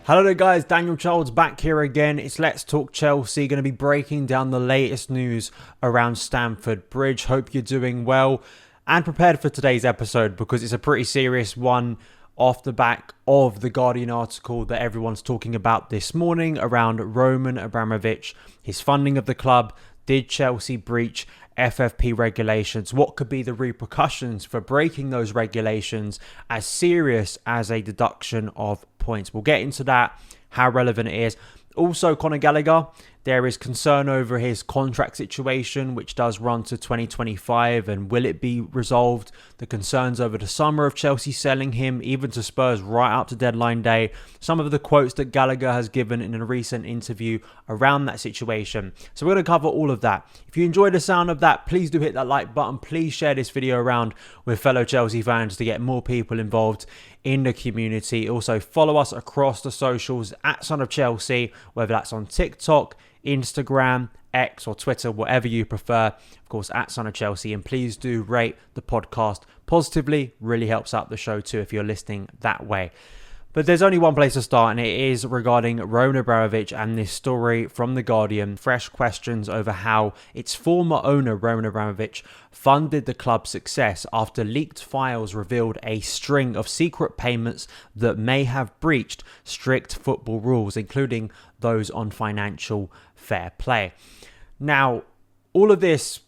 Hello there guys, Daniel Childs back here again. It's Let's Talk Chelsea, going to be breaking down the latest news around Stamford Bridge. Hope you're doing well and prepared for today's episode because it's a pretty serious one off the back of the Guardian article that everyone's talking about this morning around Roman Abramovich, his funding of the club. Did Chelsea breach FFP regulations? What could be the repercussions for breaking those regulations, as serious as a deduction of points? We'll get into that, how relevant it is. Also, Conor Gallagher, there is concern over his contract situation, which does run to 2025, and will it be resolved? The concerns over the summer of Chelsea selling him, even to Spurs right up to deadline day. Some of the quotes that Gallagher has given in a recent interview around that situation. So we're going to cover all of that. If you enjoy the sound of that, please do hit that like button. Please share this video around with fellow Chelsea fans to get more people involved in the community. Also, follow us across the socials at SonOfChelsea, whether that's on TikTok, Instagram, X or Twitter, whatever you prefer. Of course, at SonOfChelsea. And please do rate the podcast positively. Really helps out the show too if you're listening that way. But there's only one place to start, and it is regarding Roman Abramovich and this story from The Guardian. Fresh questions over how its former owner, Roman Abramovich, funded the club's success after leaked files revealed a string of secret payments that may have breached strict football rules, including those on financial fair play. Now, all of this,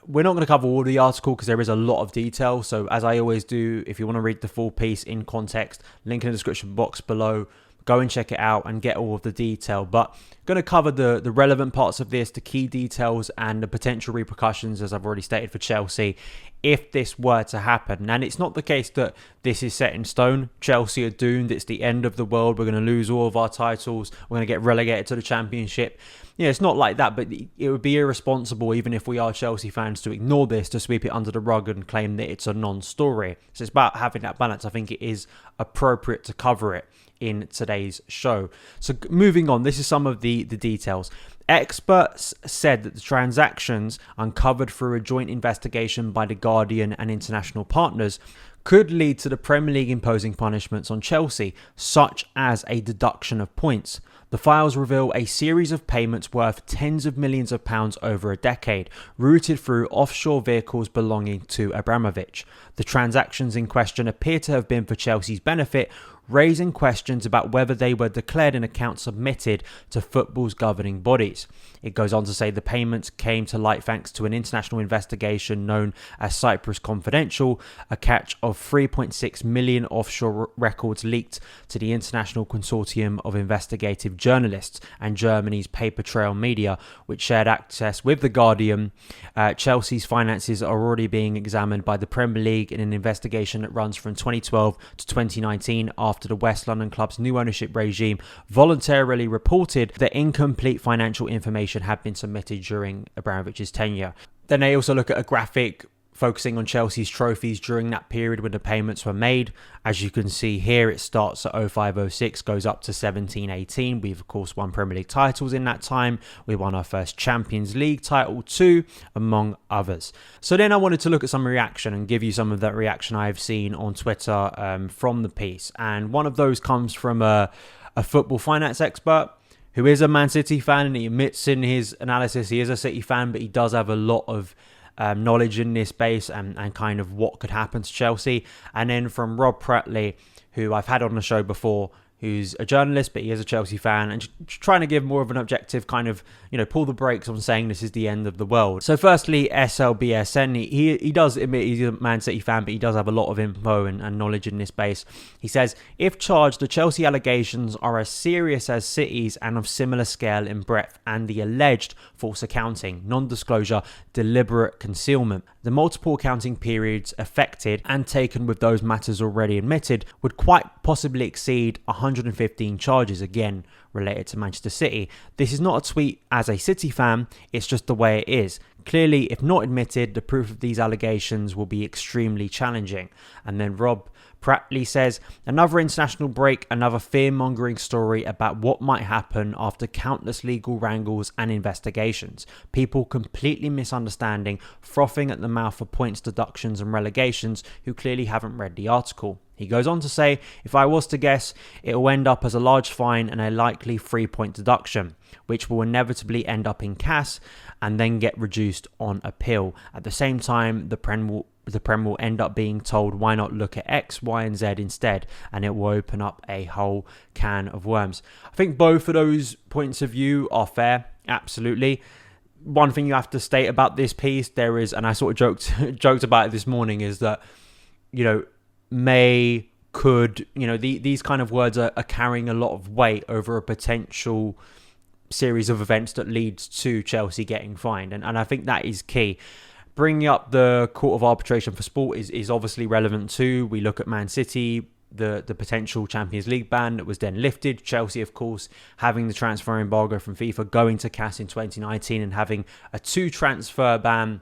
we're not going to cover all of the article because there is a lot of detail. So as I always do, if you want to read the full piece in context, link in the description box below. Go and check it out and get all of the detail. But I'm going to cover the relevant parts of this, the key details and the potential repercussions, as I've already stated, for Chelsea if this were to happen. And it's not the case that this is set in stone. Chelsea are doomed. It's the end of the world. We're going to lose all of our titles. We're going to get relegated to the Championship. Yeah, it's not like that, but it would be irresponsible, even if we are Chelsea fans, to ignore this, to sweep it under the rug and claim that it's a non-story. So it's about having that balance. I think it is appropriate to cover it in today's show. So moving on, this is some of the details. Experts said that the transactions uncovered through a joint investigation by The Guardian and international partners could lead to the Premier League imposing punishments on Chelsea, such as a deduction of points. The files reveal a series of payments worth tens of millions of pounds over a decade, routed through offshore vehicles belonging to Abramovich. The transactions in question appear to have been for Chelsea's benefit, raising questions about whether they were declared in accounts submitted to football's governing bodies. It goes on to say the payments came to light thanks to an international investigation known as Cyprus Confidential, a catch of 3.6 million offshore records leaked to the International Consortium of Investigative Journalists and Germany's paper trail media, which shared access with The Guardian. Chelsea's finances are already being examined by the Premier League in an investigation that runs from 2012 to 2019 after the West London club's new ownership regime voluntarily reported that incomplete financial information had been submitted during Abramovich's tenure. Then they also look at a graphic focusing on Chelsea's trophies during that period when the payments were made. As you can see here, it starts at 05-06, goes up to 17-18. We've, of course, won Premier League titles in that time. We won our first Champions League title too, among others. So then I wanted to look at some reaction and give you some of that reaction I've seen on Twitter from the piece. And one of those comes from a football finance expert who is a Man City fan, and he admits in his analysis he is a City fan, but he does have a lot of knowledge in this space and kind of what could happen to Chelsea. And then from Rob Prattley, who I've had on the show before, who's a journalist, but he is a Chelsea fan, and trying to give more of an objective kind of, pull the brakes on saying this is the end of the world. So firstly, SLBSN, he does admit he's a Man City fan, but he does have a lot of info and knowledge in this space. He says, if charged, the Chelsea allegations are as serious as City's and of similar scale in breadth, and the alleged false accounting, non-disclosure, deliberate concealment. The multiple accounting periods affected and taken with those matters already admitted would quite possibly exceed 115 charges, again related to Manchester City. This is not a tweet as a City fan, it's just the way it is. Clearly, if not admitted, the proof of these allegations will be extremely challenging. And then Rob Prattley says, another international break, another fear-mongering story about what might happen after countless legal wrangles and investigations. People completely misunderstanding, frothing at the mouth for points, deductions and relegations who clearly haven't read the article. He goes on to say, if I was to guess, it will end up as a large fine and a likely 3-point deduction, which will inevitably end up in CAS and then get reduced on appeal. At the same time, the Prem will end up being told, why not look at X, Y, and Z instead? And it will open up a whole can of worms. I think both of those points of view are fair, absolutely. One thing you have to state about this piece, there is, and I sort of joked about it this morning, is that, may, could, these kind of words are carrying a lot of weight over a potential series of events that leads to Chelsea getting fined. And I think that is key. Bringing up the Court of Arbitration for Sport is obviously relevant too. We look at Man City, the potential Champions League ban that was then lifted. Chelsea, of course, having the transfer embargo from FIFA, going to CAS in 2019 and having a 2-transfer ban,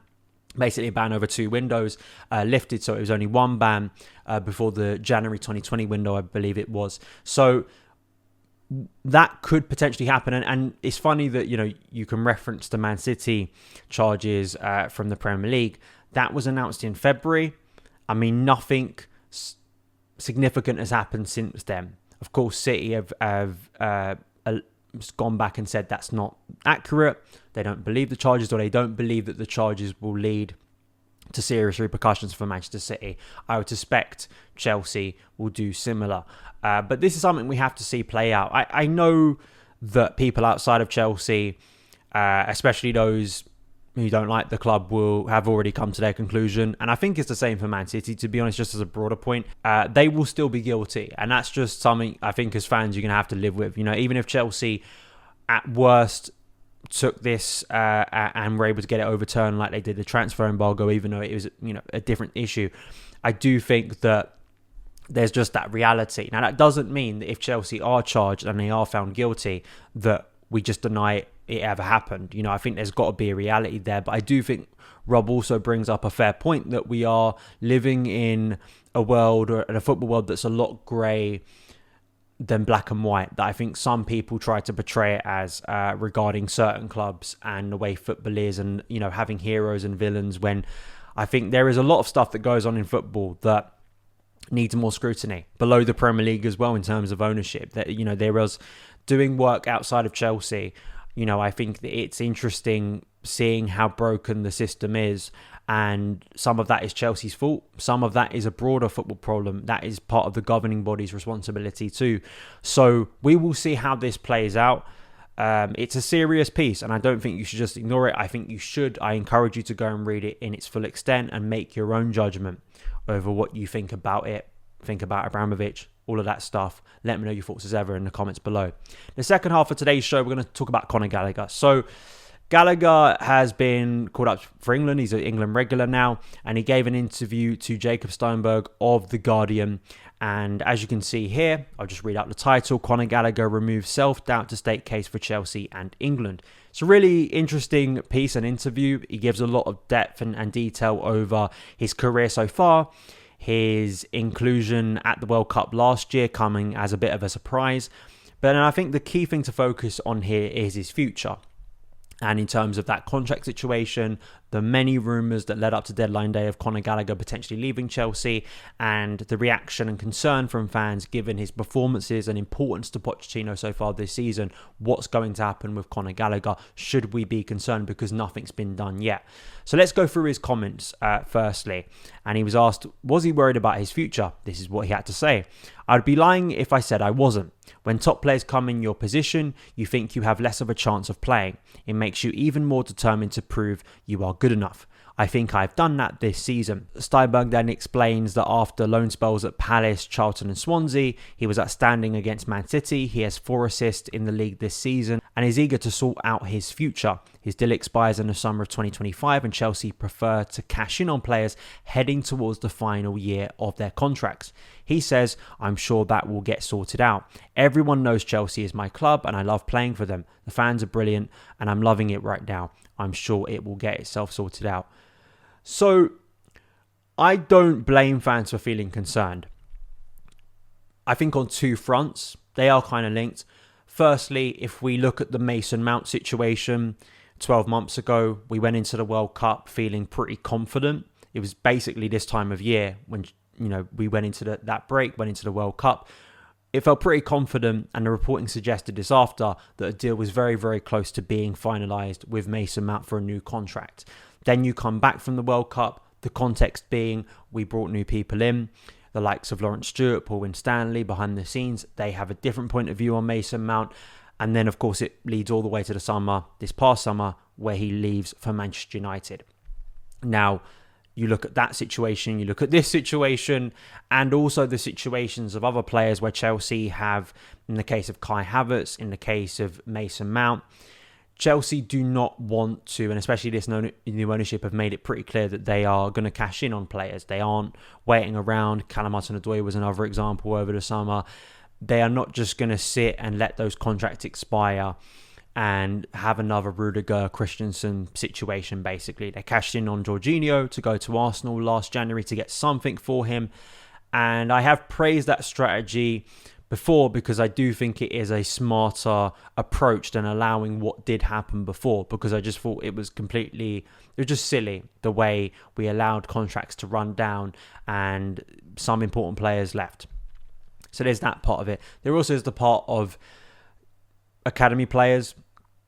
basically a ban over 2 windows, lifted. So it was only 1 ban before the January 2020 window, I believe it was. So that could potentially happen. And it's funny that, you can reference the Man City charges from the Premier League. That was announced in February. I mean, nothing significant has happened since then. Of course, City have gone back and said that's not accurate. They don't believe the charges, or they don't believe that the charges will lead to serious repercussions for Manchester City. I would suspect Chelsea will do similar. But this is something we have to see play out. I know that people outside of Chelsea, especially those who don't like the club, will have already come to their conclusion. And I think it's the same for Man City, to be honest, just as a broader point. They will still be guilty. And that's just something I think as fans you're going to have to live with. Even if Chelsea at worst took this and were able to get it overturned like they did the transfer embargo, even though it was a different issue, I do think that there's just that reality. Now, that doesn't mean that if Chelsea are charged and they are found guilty, that we just deny it ever happened. I think there's got to be a reality there. But I do think Rob also brings up a fair point that we are living in a world, or in a football world, that's a lot grey than black and white, that I think some people try to portray it as regarding certain clubs and the way football is, and having heroes and villains, when I think there is a lot of stuff that goes on in football that needs more scrutiny below the Premier League as well, in terms of ownership. That there was doing work outside of Chelsea. I think that it's interesting seeing how broken the system is, and some of that is Chelsea's fault. Some of that is a broader football problem. That is part of the governing body's responsibility too. So we will see how this plays out. It's a serious piece, and I don't think you should just ignore it. I think you should. I encourage you to go and read it in its full extent and make your own judgment over what you think about it. Think about Abramovich, all of that stuff. Let me know your thoughts as ever in the comments below. The second half of today's show, we're going to talk about Conor Gallagher. So Gallagher has been called up for England. He's an England regular now, and he gave an interview to Jacob Steinberg of The Guardian. And as you can see here, I'll just read out the title: Conor Gallagher removes self-doubt to state case for Chelsea and England. It's a really interesting piece and interview. He gives a lot of depth and detail over his career so far, his inclusion at the World Cup last year coming as a bit of a surprise. But I think the key thing to focus on here is his future. And in terms of that contract situation, the many rumours that led up to deadline day of Conor Gallagher potentially leaving Chelsea, and the reaction and concern from fans given his performances and importance to Pochettino so far this season. What's going to happen with Conor Gallagher? Should we be concerned? Because nothing's been done yet. So let's go through his comments firstly. And he was asked, was he worried about his future? This is what he had to say. I'd be lying if I said I wasn't. When top players come in your position, you think you have less of a chance of playing. It makes you even more determined to prove you are good enough. I think I've done that this season. Steinberg then explains that after loan spells at Palace, Charlton and Swansea, he was outstanding against Man City. He has 4 assists in the league this season and is eager to sort out his future. His deal expires in the summer of 2025, and Chelsea prefer to cash in on players heading towards the final year of their contracts. He says, I'm sure that will get sorted out. Everyone knows Chelsea is my club and I love playing for them. The fans are brilliant and I'm loving it right now. I'm sure it will get itself sorted out. So I don't blame fans for feeling concerned. I think on 2 fronts, they are kind of linked. Firstly, if we look at the Mason Mount situation, 12 months ago, we went into the World Cup feeling pretty confident. It was basically this time of year when we went into that break, went into the World Cup. It felt pretty confident, and the reporting suggested this after, that a deal was very, very close to being finalised with Mason Mount for a new contract. Then you come back from the World Cup, the context being we brought new people in, the likes of Lawrence Stewart, Paul Winstanley behind the scenes. They have a different point of view on Mason Mount. And then, of course, it leads all the way to the summer, this past summer, where he leaves for Manchester United. Now, you look at that situation, you look at this situation, and also the situations of other players where Chelsea have, in the case of Kai Havertz, in the case of Mason Mount, Chelsea do not want to, and especially this new ownership have made it pretty clear that they are going to cash in on players. They aren't waiting around. Callum Hudson-Odoi was another example over the summer. They are not just going to sit and let those contracts expire and have another Rudiger Christensen situation, basically. They cashed in on Jorginho to go to Arsenal last January to get something for him. And I have praised that strategy before because I do think it is a smarter approach than allowing what did happen before, because I just thought it was just silly the way we allowed contracts to run down and some important players left. So there's that part of it. There also is the part of academy players,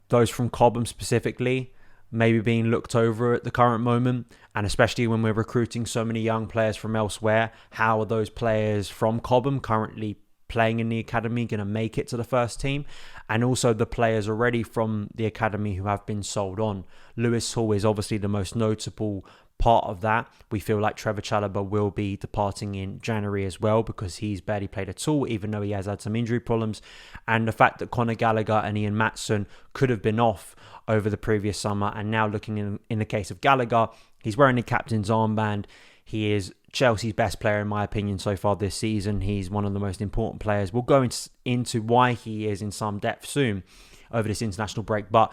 those from Cobham specifically, maybe being looked over at the current moment, and especially when we're recruiting so many young players from elsewhere. How are those players from Cobham currently playing in the academy going to make it to the first team? And also the players already from the academy who have been sold on. Lewis Hall is obviously the most notable part of that. We feel like Trevor Chalobah will be departing in January as well, because he's barely played at all, even though he has had some injury problems. And the fact that Conor Gallagher and Ian Maatson could have been off over the previous summer, and now looking in the case of Gallagher, he's wearing the captain's armband. He is Chelsea's best player in my opinion so far this season. He's one of the most important players. We'll go into why he is in some depth soon over this international break, but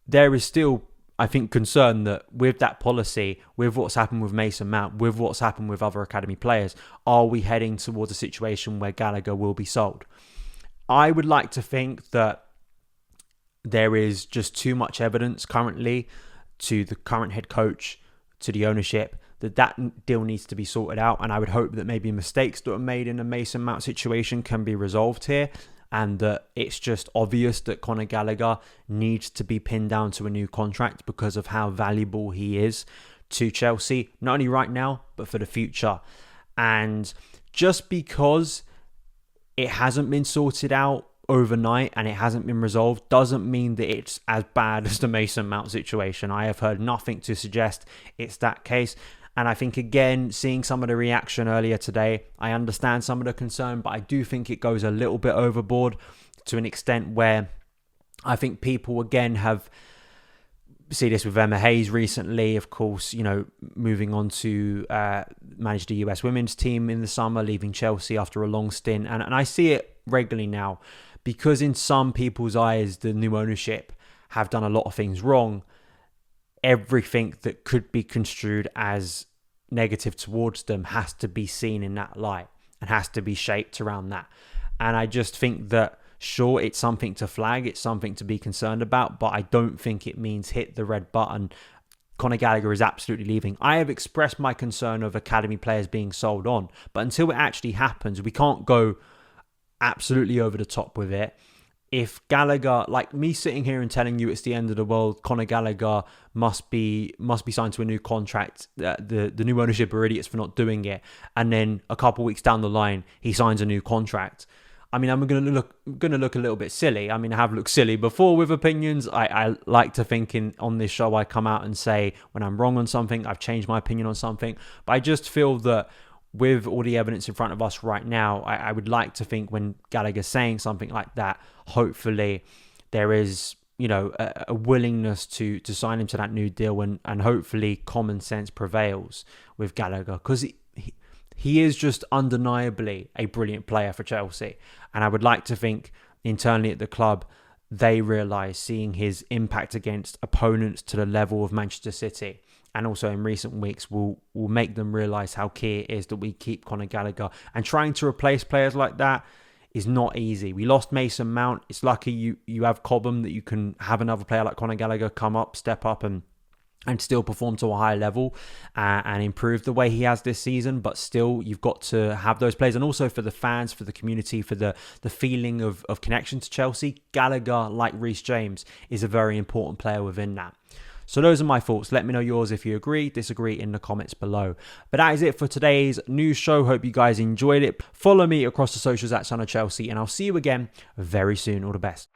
there is still, I think, concern that with that policy, with what's happened with Mason Mount, with what's happened with other academy players, are we heading towards a situation where Gallagher will be sold? I would like to think that there is just too much evidence currently to the current head coach, to the ownership, that deal needs to be sorted out. And I would hope that maybe mistakes that were made in the Mason Mount situation can be resolved here, and that it's just obvious that Conor Gallagher needs to be pinned down to a new contract because of how valuable he is to Chelsea, not only right now, but for the future. And just because it hasn't been sorted out overnight and it hasn't been resolved doesn't mean that it's as bad as the Mason Mount situation. I have heard nothing to suggest it's that case. And I think, again, seeing some of the reaction earlier today, I understand some of the concern, but I do think it goes a little bit overboard to an extent where I think people, again, have see this with Emma Hayes recently, of course, moving on to manage the US women's team in the summer, leaving Chelsea after a long stint. And I see it regularly now, because in some people's eyes, the new ownership have done a lot of things wrong. Everything that could be construed as negative towards them has to be seen in that light and has to be shaped around that. And I just think that, sure, it's something to flag, it's something to be concerned about, but I don't think it means hit the red button. Conor Gallagher is absolutely leaving. I have expressed my concern of academy players being sold on, but until it actually happens, we can't go absolutely over the top with it. If Gallagher, like me sitting here and telling you it's the end of the world, Conor Gallagher must be signed to a new contract, the new ownership are idiots for not doing it, and then a couple of weeks down the line he signs a new contract, I mean, I'm going to look a little bit silly. I mean, I have looked silly before with opinions. I like to think on this show I come out and say when I'm wrong on something, I've changed my opinion on something. But I just feel that with all the evidence in front of us right now, I would like to think when Gallagher's saying something like that, hopefully there is, a willingness to sign him to that new deal, and hopefully common sense prevails with Gallagher, because he is just undeniably a brilliant player for Chelsea. And I would like to think internally at the club, they realise, seeing his impact against opponents to the level of Manchester City, and also in recent weeks, will make them realise how key it is that we keep Conor Gallagher. And trying to replace players like that is not easy. We lost Mason Mount. It's lucky you have Cobham, that you can have another player like Conor Gallagher come up, step up and and still perform to a high level and improve the way he has this season. But still, you've got to have those players. And also for the fans, for the community, for the feeling of connection to Chelsea, Gallagher, like Reece James, is a very important player within that. So those are my thoughts. Let me know yours if you agree, disagree in the comments below. But that is it for today's news show. Hope you guys enjoyed it. Follow me across the socials at SonOfChelsea, and I'll see you again very soon. All the best.